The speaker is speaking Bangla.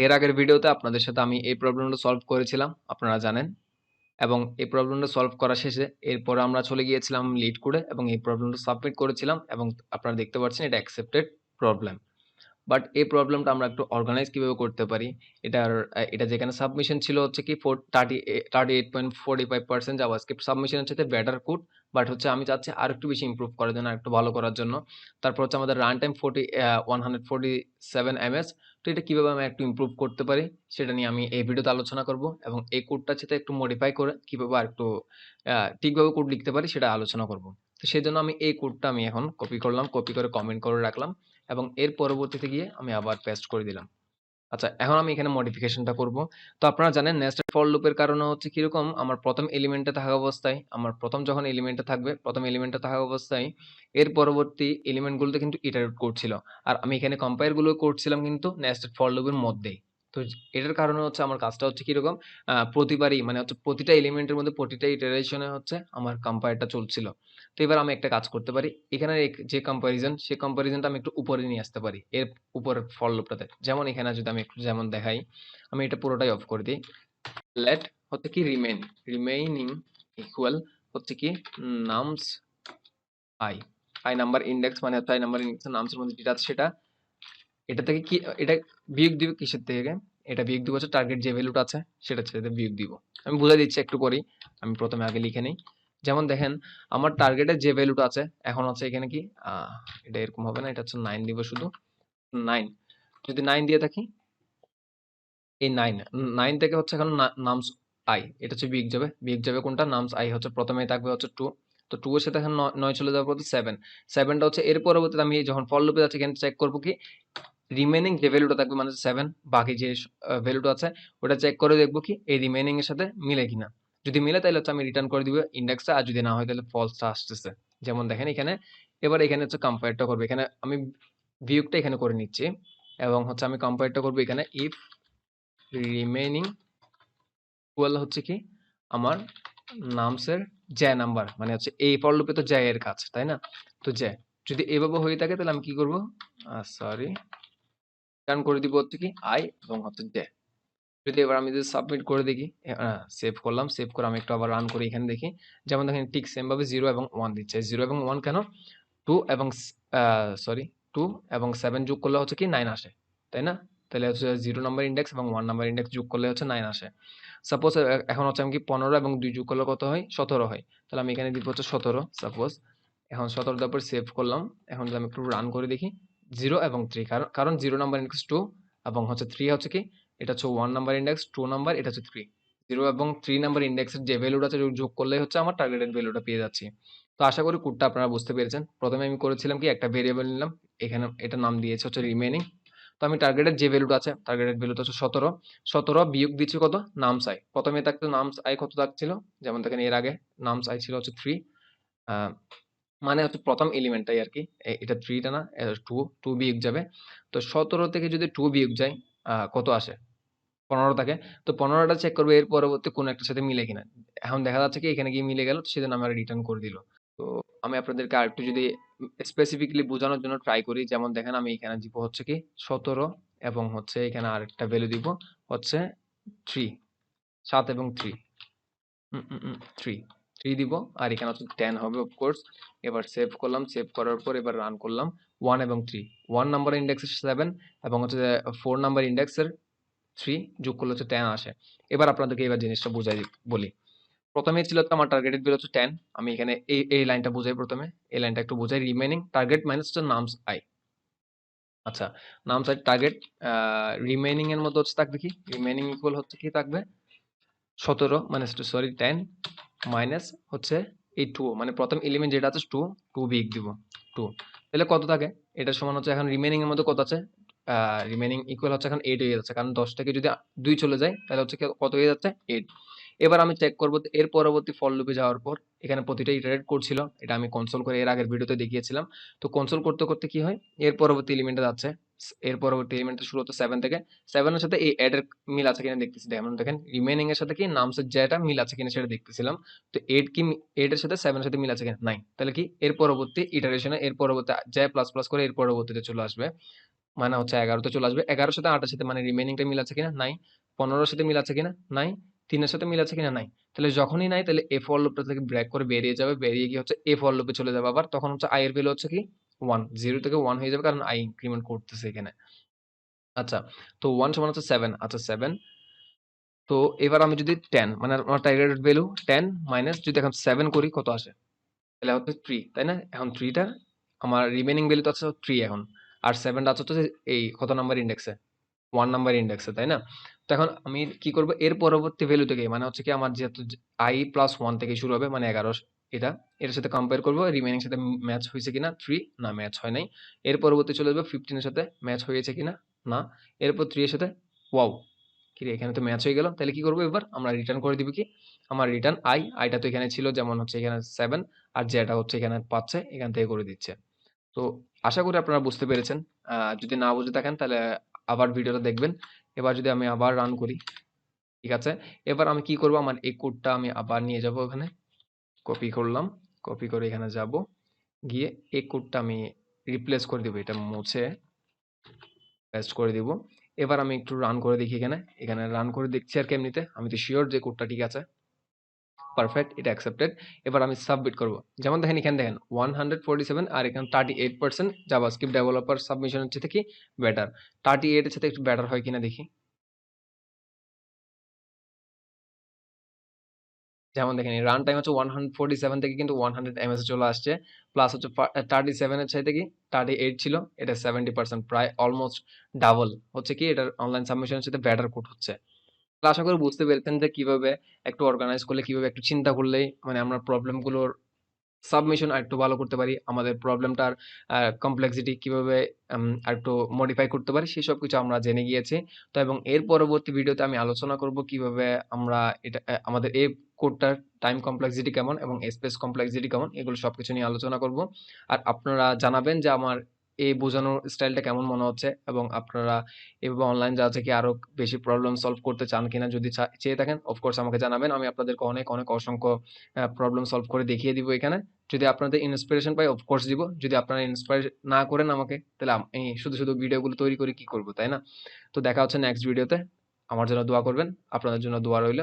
এর আগের ভিডিওতে আপনাদের সাথে আমি এই প্রবলেমটা সলভ করেছিলাম, আপনারা জানেন। এবং এই প্রবলেমটা সলভ করা শেষে এরপরে আমরা চলে গিয়েছিলাম লিড কোডে এবং এই প্রবলেমটা সাবমিট করেছিলাম এবং আপনারা দেখতে পাচ্ছেন এটা অ্যাকসেপ্টেড প্রবলেম। বাট এই প্রবলেমটা আমরা একটু অর্গানাইজ কিভাবে করতে পারি, এটা যেখানে সাবমিশন ছিল হচ্ছে কি 38.45% জাভাস্ক্রিপ্ট সাবমিশনের সাথে বেটার কোড, বাট হচ্ছে আমি চাচ্ছি আর একটু বেশি ইমপ্রুভ করার জন্য, আর একটু ভালো করার জন্য। তারপর হচ্ছে আমাদের রান টাইম 147 ms। তো এটা কিভাবে আমি একটু ইমপ্রুভ করতে পারি সেটা নিয়ে আমি এই ভিডিওতে আলোচনা করব এবং এই কোডটার সাথে একটু মডিফাই করে কিভাবে আর একটু ঠিকভাবে কোড লিখতে পারি সেটা আলোচনা করব। তো সেই জন্য আমি এই কোডটা আমি এখন কপি করলাম, কপি করে কমেন্ট করে রাখলাম এবং এর পরবর্তীতে গিয়ে আমি আবার পেস্ট করে দিলাম। আচ্ছা, এখন আমি এখানে মডিফিকেশনটা করব। তো আপনারা জানেন নেস্টেড ফর লুপের কারণে হচ্ছে কিরকম, আমার প্রথম এলিমেন্টে থাকা অবস্থায়, আমার প্রথম যখন এলিমেন্টে থাকবে, প্রথম এলিমেন্টে থাকা অবস্থায় এর পরবর্তী এলিমেন্টগুলোতে কিন্তু ইটারেট করছিল। আর আমি এখানে কম্পাইলগুলো করছিলাম কিন্তু নেস্টেড ফর লুপের মধ্যেই। তো এটার কারণে হচ্ছে আমার কাজটা হচ্ছে কিরকম, প্রতিবারই মানে হচ্ছে প্রতিটা এলিমেন্টের মধ্যে প্রতিটা ইটারেশনে হচ্ছে আমার কম্পাইলটা চলছিল। তো এবার আমি একটা কাজ করতে পারি, এখানে যে কম্পারিজন, সেই কম্পারিজনটা আমি একটু উপরে নিয়ে আসতে পারি এর উপরের ফর লুপটাতে। যেমন এখানে যদি আমি একটু যেমন দেখাই, আমি এটা পুরোটাই অফ করে দিই। লেট হচ্ছে কি রিমেইনিং ইকুয়াল হচ্ছে কি nums I, I number index মানে হচ্ছে আই নাম্বার ইন্ডেক্স নামসের মধ্যে যেটা আছে সেটা, এটা থেকে কি এটা বিয়োগ দিব কিসের থেকে, এটা বিয়োগ দিব হচ্ছে টার্গেট যে ভ্যালুটা আছে সেটা থেকে বিয়োগ দিব। আমি বুঝাই দিচ্ছি একটু পরেই, আমি প্রথমে আগে লিখে নেই। যেমন দেখেন আমার টার্গেটের যে ভ্যালুটা আছে এখন হচ্ছে এখানে কি এটা এরকম হবে না, এটা হচ্ছে 9 দিব শুধু 9। যদি 9 দিয়ে থাকি, এই 9 থেকে হচ্ছে এখন নামস আই, এটা হচ্ছে বিগ যাবে কোনটা, নামস আই হচ্ছে প্রথমে থাকবে হচ্ছে 2। তো 2 এর সাথে এখন 9 চলে যাওয়ার পর 7, 7টা হচ্ছে এর পরবর্তীতে আমি যখন ফর লুপে যাচ্ছি এখানে চেক করব কি রিমেইনিং যে ভ্যালুটা থাকবে মানে 7, বাকি যে ভ্যালুটা আছে ওটা চেক করে দেখবো কি এই রিমেইনিং এর সাথে মিলে কিনা। যদি মিলে তাহলে হচ্ছে আমি রিটার্ন করে দিব ইন্ডেক্সটা, আর যদি না হয় তাহলে ফলসটা আসতেছে। যেমন দেখেন এখানে, এবার এখানে হচ্ছে কম্পেয়ারটা করবো, এখানে আমি ভিউটা এখানে করে নিচ্ছি এবং হচ্ছে আমি কম্পেয়ারটা করবো এখানে ইফ রিমেইনিং ইকুয়াল হচ্ছে কি আমার নামসের জ্যা নাম্বার, মানে হচ্ছে এই ফর লুপে তো জ্যা এর কাজ, তাই না? তো জ্যা যদি এভাবে হয়ে থাকে তাহলে আমি কি করব, সরি, রিটার্ন করে দিব হচ্ছে কি আই এবং হচ্ছে জ্যা। যদি এবার আমি যদি সাবমিট করে দেখি, সেভ করলাম, সেভ করে আমি একটু আবার রান করি, এখানে দেখি যেমন দেখেন ঠিক সেম ভাবে 0 এবং 1 দিচ্ছে। 0 এবং 1 কেন, 2 এবং সরি 2 এবং 7 যোগ করলে হচ্ছে কি 9 আসে, তাই না? তাহলে হচ্ছে 0 নাম্বার ইন্ডেক্স এবং 1 নাম্বার ইন্ডেক্স যোগ করলে হচ্ছে 9 আসে। সাপোজ এখন হচ্ছে আমি কি 15 এবং 2 যোগ করলে কত হয়, 17 হয়। তাহলে আমি এখানে দিব হচ্ছে 17 সাপোজ। এখন 17 দেওয়ার পর সেভ করলাম। এখন যদি আমি একটু রান করে দেখি 0 এবং 3, কারণ 0 নাম্বার ইন্ডেক্স 2 এবং হচ্ছে 3 হচ্ছে কি, এটা হচ্ছে 1 নাম্বার ইন্ডেক্স, 2 নাম্বার, এটা হচ্ছে 3। 0 এবং 3 নাম্বার ইন্ডেক্সের যে ভ্যালুটা আছে যোগ করলে হচ্ছে আমার টার্গেটেড ভ্যালুটা পেয়ে যাচ্ছি। তো আশা করি কোডটা আপনারা বুঝতে পেরেছেন। প্রথমে আমি করেছিলাম কি একটা ভেরিয়েবল নিলাম, এখানে এটা নাম দিয়েছে হচ্ছে রিমেইনিং। তো আমি টার্গেটের যে ভ্যালুটা আছে, টার্গেটেড ভ্যালুটা হচ্ছে 17, 17 বিয়োগ দিচ্ছি কত, নামস আই। প্রথমে থাকতো নামস আই কত থাকছিল, যেমন দেখেন এর আগে নামস আই ছিল হচ্ছে 3, মানে হচ্ছে প্রথম এলিমেন্টটাই আর কি, এটা 3 টা না, 2 বিয়োগ যাবে। তো 17 থেকে যদি 2 বিয়োগ যায় কত আসে, 15 থাকে। তো 15টা চেক করবে এর পরবর্তী কোন একটার সাথে মিলে কিনা। এখন দেখা যাচ্ছে কি এখানে গিয়ে মিলে গেল, সেজন্য আমার রিটার্ন করে দিল। তো আমি আপনাদেরকে আরেকটু যদি স্পেসিফিকলি বোঝানোর জন্য ট্রাই করি, যেমন দেখেন আমি এখানে দিব হচ্ছে কি 17 এবং হচ্ছে এখানে আরেকটা ভ্যালু দিব হচ্ছে 3, 7 এবং 3, 3, 3 দিব, আর এখানে হচ্ছে 10 হবে অফকোর্স। এবার সেভ করলাম, সেভ করার পর এবার রান করলাম। 1 এবং 3, 1 নাম্বার ইন্ডেক্সের 7 এবং হচ্ছে 4 নাম্বার ইন্ডেক্সের 3 যোগ করলে হচ্ছে 10 আসে। এবার আপনাদেরকে এবার জিনিসটা বুঝাই বলি। প্রথমে ছিল তো আমার টার্গেটেড ভ্যালু হচ্ছে 10। আমি এখানে এই লাইনটা বুঝাই, প্রথমে এই লাইনটা একটু বুঝাই। রিমেইনিং টার্গেট মাইনাস হচ্ছে নামস আই। আচ্ছা, নামস আই টার্গেট, রিমেইনিং এর মধ্যে হচ্ছে থাকবে কি, রিমেইনিং ইকুয়াল হচ্ছে কি থাকবে 17 মানে সরি 10 মাইনাস হচ্ছে এই 2, মানে প্রথম এলিমেন্ট যেটা আছে 2, 2 বিগ দিব 2, তাহলে কত থাকে, এটা সমান হচ্ছে এখন রিমেইনিং এর মধ্যে কত আছে, রিমেইনিং ইকুয়াল হচ্ছে এখন 8 হয়ে যাচ্ছে, কারণ 10 থেকে যদি 2 চলে যায় তাহলে হচ্ছে কত হয়ে যাচ্ছে 8। এবার আমি চেক করব এর পরবর্তী ফর লুপে যাওয়ার পর এখানে প্রতিটা ইটারেট করছিল, এটা আমি কনসোল করে এর আগের ভিডিওতে দেখিয়েছিলাম। তো কনসোল করতে করতে কি হয়, এর পরবর্তী এলিমেন্টে যাচ্ছে, এর পরবর্তী এলিমেন্টে শুরু হতো 7 থেকে, 7 এর সাথে এই অ্যাড এর মিল আছে কিনা দেখতেছি, যেমন দেখেন রিমেইনিং এর সাথে কি নামসের যেটা মিল আছে কিনা সেটা দেখতেছিলাম। তো 8 কি 8 এর সাথে 7 এর সাথে মিল আছে কিনা, নাই, তাহলে কি এর পরবর্তী ইটারেশনে এর পরবর্তী যে প্লাস প্লাস করে এর পরবর্তীতে চলে আসবে, মানে হচ্ছে 11তে চলে আসবে, 11 সাথে 8 এর সাথে মানে রিমেইনিংটা মিল আছে কিনা, নাই, 15 এর সাথে মিল আছে কিনা, নাই, 3 এর সাথে মিল আছে কিনা, নাই। তাহলে যখনই নাই তাহলে এ ফর লুপটা থেকে ব্রেক করে বেরিয়ে যাবে, বেরিয়ে গিয়ে হচ্ছে এ ফর লুপে চলে যাবে আবার, তখন হচ্ছে আই এর ভ্যালু হচ্ছে কি 1, 0 থেকে 1 হয়ে যাবে কারণ আই ইনক্রিমেন্ট করতেছে এখানে। আচ্ছা, তো 1 সমান হচ্ছে 7, আচ্ছা 7। তো এবার আমি যদি 10 মানে আমার টার্গেটেড ভ্যালু 10 মাইনাস যদি এখন 7 করি কত আসে, তাহলে হচ্ছে 3, তাই না? এখন 3টা আমার রিমেইনিং ভ্যালু তো আছে 3 এখন, আর 7টা আছে হচ্ছে এই কত নাম্বার ইন্ডেক্সে, 1 নাম্বার ইন্ডেক্সে, তাই না? তো এখন আমি কি করব, এর পরবর্তী ভ্যালু থেকে মানে হচ্ছে কি আমার যেহেতু i প্লাস 1 থেকে শুরু হবে মানে 11, এটা এর সাথে কম্পেয়ার করব রিমেইনিং সাথে ম্যাচ হয়েছে কিনা, 3 না ম্যাচ হয় নাই। এর পরবর্তী চলে যাবে 15 এর সাথে ম্যাচ হয়েছে কিনা, না। এরপর 3 এর সাথে, ওয়াও, কি রে এখানে তো ম্যাচ হয়ে গেল, তাহলে কি করব এবার আমরা রিটার্ন করে দিব কি, আমার রিটার্ন আইটা তো এখানে ছিল যেমন হচ্ছে এখানে 7, আর যেটা হচ্ছে এখানে পাচ্ছে এখান থেকে করে দিচ্ছে। তো আশা করি আপনারা বুঝতে পেরেছেন। যদি না বুঝে থাকেন তাহলে আবার ভিডিওটা দেখবেন। এবার যদি আমি আবার রান করি, ঠিক আছে? এবার আমি কি করব, আমার এই কোডটা আমি আবার নিয়ে যাব ওখানে, কপি করলাম, কপি করে এখানে যাব, গিয়ে এই কোডটা আমি রিপ্লেস করে দিব, এটা মুছে পেস্ট করে দিব। এবার আমি একটু রান করে দেখি এখানে, এখানে রান করে দেখছি আর কেমনিতে, আমি তো শিওর যে কোডটা ঠিক আছে, পারফেক্ট, এটা অ্যাকসেপ্টেড। এবার আমি সাবমিট করব, যেমন দেখেন এখানে দেখেন 147 আর এখানে 38% জাভাস্ক্রিপ্ট ডেভেলপার সাবমিশনের চেয়ে কি বেটার, 38 এর সাথে একটু বেটার হয় কিনা দেখি। যেমন দেখেন রান টাইম হচ্ছে 147 থেকে কিন্তু 100 এমএস চলে আসছে, প্লাস হচ্ছে 37 এর চাইতে কি 38 ছিল, এটা 70%, প্রায় অলমোস্ট ডাবল হচ্ছে কি এটার অনলাইন সাবমিশনের সাথে বেটার কোড হচ্ছে। তো আশা করি বুঝতে পেরেছেন যে কিভাবে একটু অর্গানাইজ করলে, কিভাবে একটু চিন্তা করলেই মানে আমরা প্রবলেমগুলোর সাবমিশন আরেকটু ভালো করতে পারি, আমাদের প্রবলেমটার কমপ্লেক্সিটি কিভাবে আরেকটু মডিফাই করতে পারি, সেসব কিছু আমরা জেনে গিয়েছি। তো এবং এর পরবর্তী ভিডিওতে আমি আলোচনা করব কিভাবে আমরা এটা আমাদের এই কোডটার টাইম কমপ্লেক্সিটি কেমন এবং স্পেস কমপ্লেক্সিটি কেমন, এগুলো সবকিছু নিয়ে আলোচনা করব। আর আপনারা জানাবেন যে আমার এই বোঝানোর স্টাইলটা কেমন মনে হচ্ছে, এবং আপনারা এভাবে অনলাইন যাওয়া থেকে আরো বেশি প্রবলেম সলভ করতে চান কিনা, যদি চেয়ে থাকেন অফকোর্স আমাকে জানাবেন, আমি আপনাদেরকে অনেক অনেক অসংখ্য প্রবলেম সলভ করে দেখিয়ে দিব এখানে। যদি আপনাদের ইন্সপিরেশন পাই অফকোর্স দিব, যদি আপনারা ইন্সপায়ার না করেন আমাকে তাহলে আমি শুধু শুধু ভিডিওগুলো তৈরি করে কি করব, তাই না? তো দেখা হচ্ছে নেক্সট ভিডিওতে, আমার জন্য দোয়া করবেন, আপনাদের জন্য দোয়া রইল।